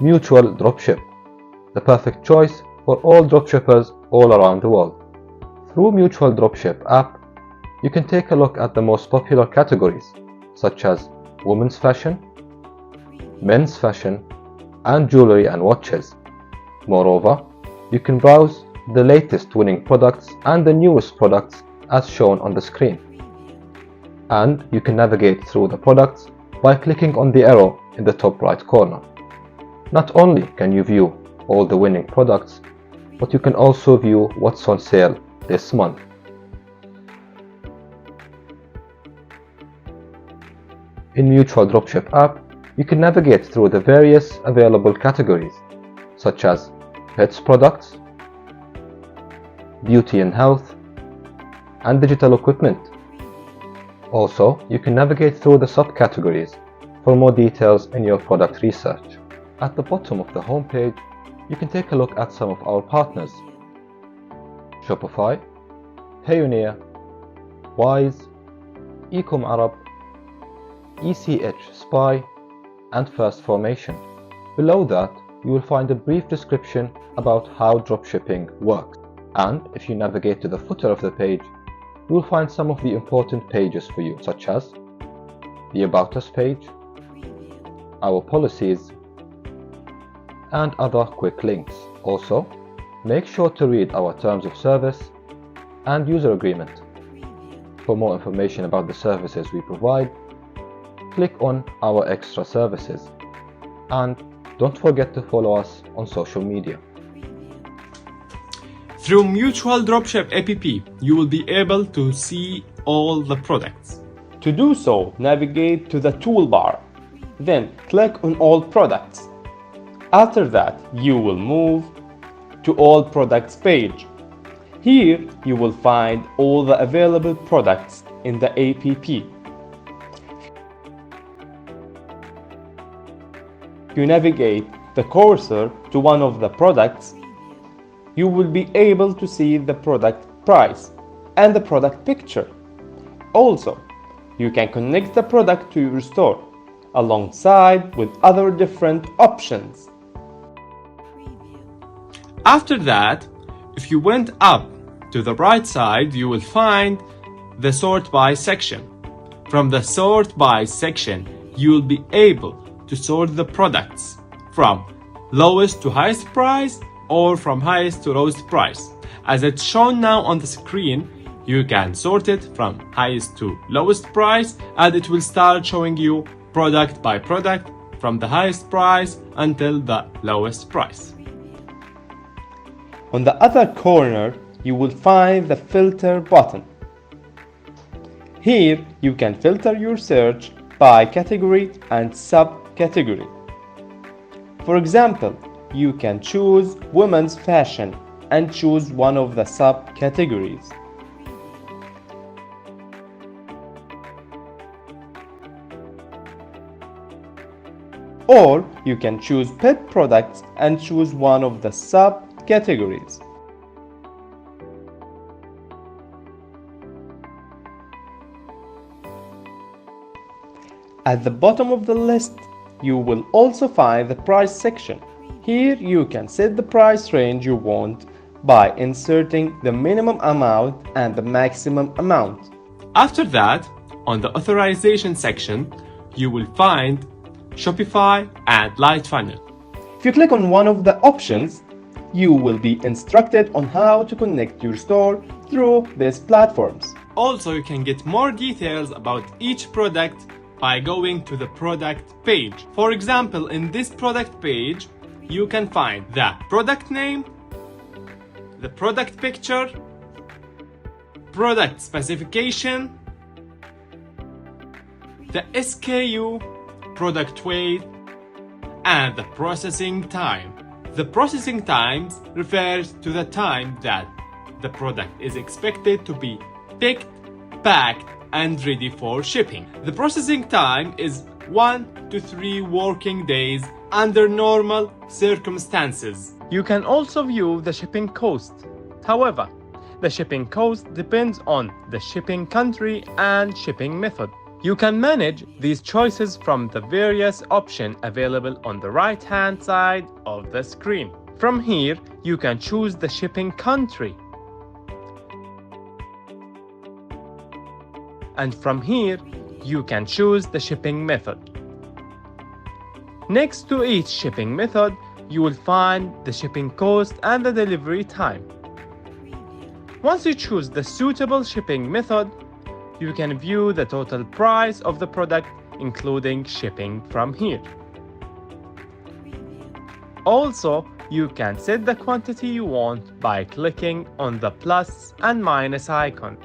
Mutual Dropship, the perfect choice for all dropshippers all around the world. Through Mutual Dropship app, you can take a look at the most popular categories such as women's fashion, men's fashion, and jewelry and watches. Moreover, you can browse the latest winning products and the newest products as shown on the screen. And you can navigate through the products by clicking on the arrow in the top right corner. Not only can you view all the winning products, but you can also view what's on sale this month. In Mutual Dropship app, you can navigate through the various available categories such as pets products, beauty and health, and digital equipment. Also, you can navigate through the subcategories for more details in your product research. At the bottom of the homepage, you can take a look at some of our partners: Shopify, Payoneer, Wise, Ecom Arab, ECH Spy, and First Formation. Below that, you will find a brief description about how dropshipping works. And if you navigate to the footer of the page, you will find some of the important pages for you, such as the About Us page, our policies, and other quick links. Also, make sure to read our terms of service and user agreement. For more information about the services we provide, click on our extra services. And don't forget to follow us on social media. Through Mutual Dropship APP, you will be able to see all the products. To do so, navigate to the toolbar, then click on All Products. After that, you will move to All Products page. Here, you will find all the available products in the APP. You navigate the cursor to one of the products, you will be able to see the product price and the product picture. Also, you can connect the product to your store alongside with other different options. After that, if you went up to the right side, you will find the Sort By section. From the Sort By section, you will be able to sort the products from lowest to highest price or from highest to lowest price. As it's shown now on the screen, you can sort it from highest to lowest price, and it will start showing you product by product from the highest price until the lowest price. On the other corner, you will find the filter button. Here, you can filter your search by category and subcategory. For example, you can choose women's fashion and choose one of the subcategories. Or you can choose pet products and choose one of the subcategories. At the bottom of the list, you will also find the price section. Here you can set the price range you want by inserting the minimum amount and the maximum amount. After that, on the authorization section, you will find Shopify and Light Funnel. If you click on one of the options, you will be instructed on how to connect your store through these platforms. Also, you can get more details about each product by going to the product page. For example, in this product page, you can find the product name, the product picture, product specification, the SKU, product weight, and the processing time. The processing times refers to the time that the product is expected to be picked, packed, and ready for shipping. The processing time is 1 to 3 working days under normal circumstances. You can also view the shipping cost. However, the shipping cost depends on the shipping country and shipping method. You can manage these choices from the various options available on the right-hand side of the screen. From here, you can choose the shipping country. And from here, you can choose the shipping method. Next to each shipping method, you will find the shipping cost and the delivery time. Once you choose the suitable shipping method, you can view the total price of the product, including shipping from here. Also, you can set the quantity you want by clicking on the plus and minus icon.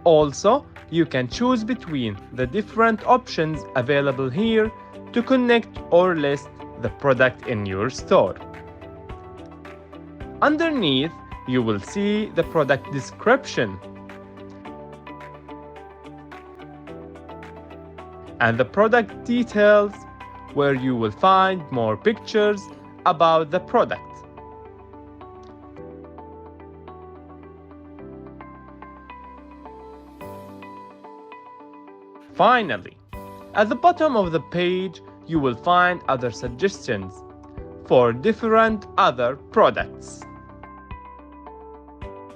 Also, you can choose between the different options available here to connect or list the product in your store. Underneath, you will see the product description and the product details, where you will find more pictures about the product. Finally, at the bottom of the page, you will find other suggestions for different other products.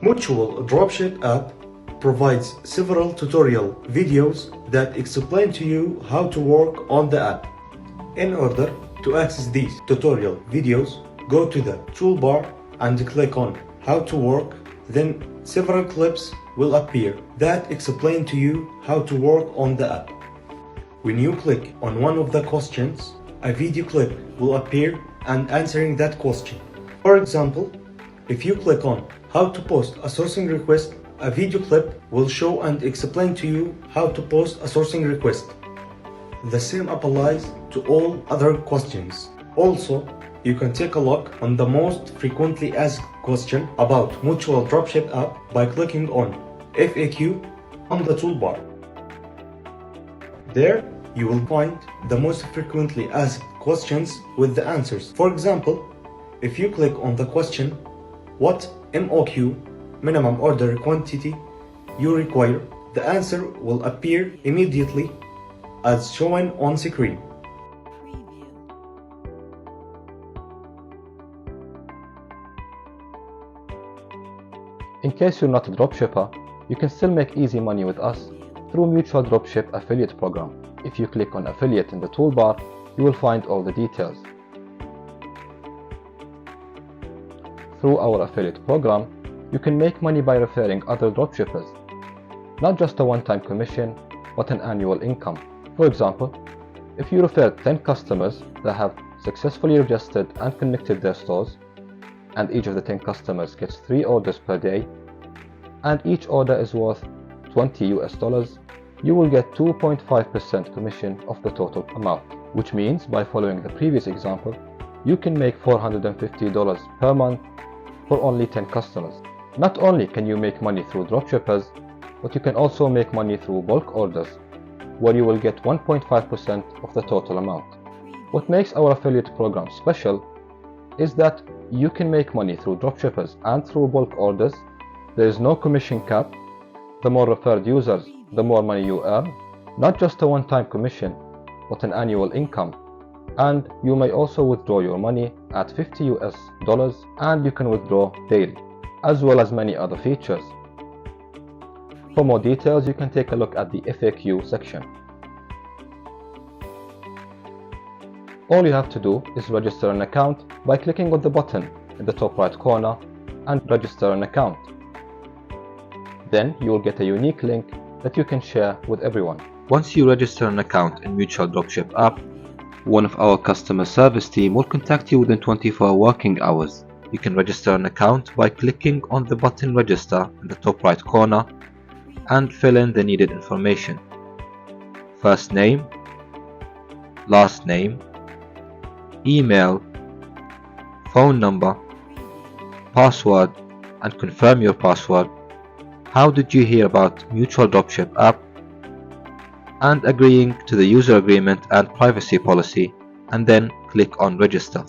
Mutual Dropship app provides several tutorial videos that explain to you how to work on the app. In order to access these tutorial videos, go to the toolbar and click on How to Work. Then several clips will appear that explain to you how to work on the app. When you click on one of the questions, a video clip will appear and answering that question. For example, if you click on How to post a sourcing request, a video clip will show and explain to you how to post a sourcing request. The same applies to all other questions. Also, you can take a look on the most frequently asked question about Mutual Dropship app by clicking on FAQ on the toolbar. There, you will find the most frequently asked questions with the answers. For example, if you click on the question, what MOQ, minimum order quantity, you require, the answer will appear immediately as shown on screen. In case you're not a dropshipper, you can still make easy money with us through Mutual Dropship Affiliate Program. If you click on Affiliate in the toolbar, you will find all the details. Through our affiliate program, you can make money by referring other dropshippers. Not just a one-time commission, but an annual income. For example, if you refer 10 customers that have successfully registered and connected their stores, and each of the 10 customers gets 3 orders per day, and each order is worth $20, you will get 2.5% commission of the total amount, which means by following the previous example, you can make $450 per month for only 10 customers. Not only can you make money through dropshippers, but you can also make money through bulk orders, where you will get 1.5% of the total amount. What makes our affiliate program special is that you can make money through dropshippers and through bulk orders. There is no commission cap. The more referred users, the more money you earn. Not just a one-time commission, but an annual income. And you may also withdraw your money at $50 and you can withdraw daily, as well as many other features. For more details, you can take a look at the FAQ section. All you have to do is register an account by clicking on the button in the top right corner and register an account. Then you will get a unique link that you can share with everyone. Once you register an account in Mutual Dropship app, one of our customer service team will contact you within 24 working hours. You can register an account by clicking on the button Register in the top right corner and fill in the needed information. First name, last name, email, phone number, password, and confirm your password. How did you hear about Mutual Dropship app? And agreeing to the user agreement and privacy policy, and then click on register.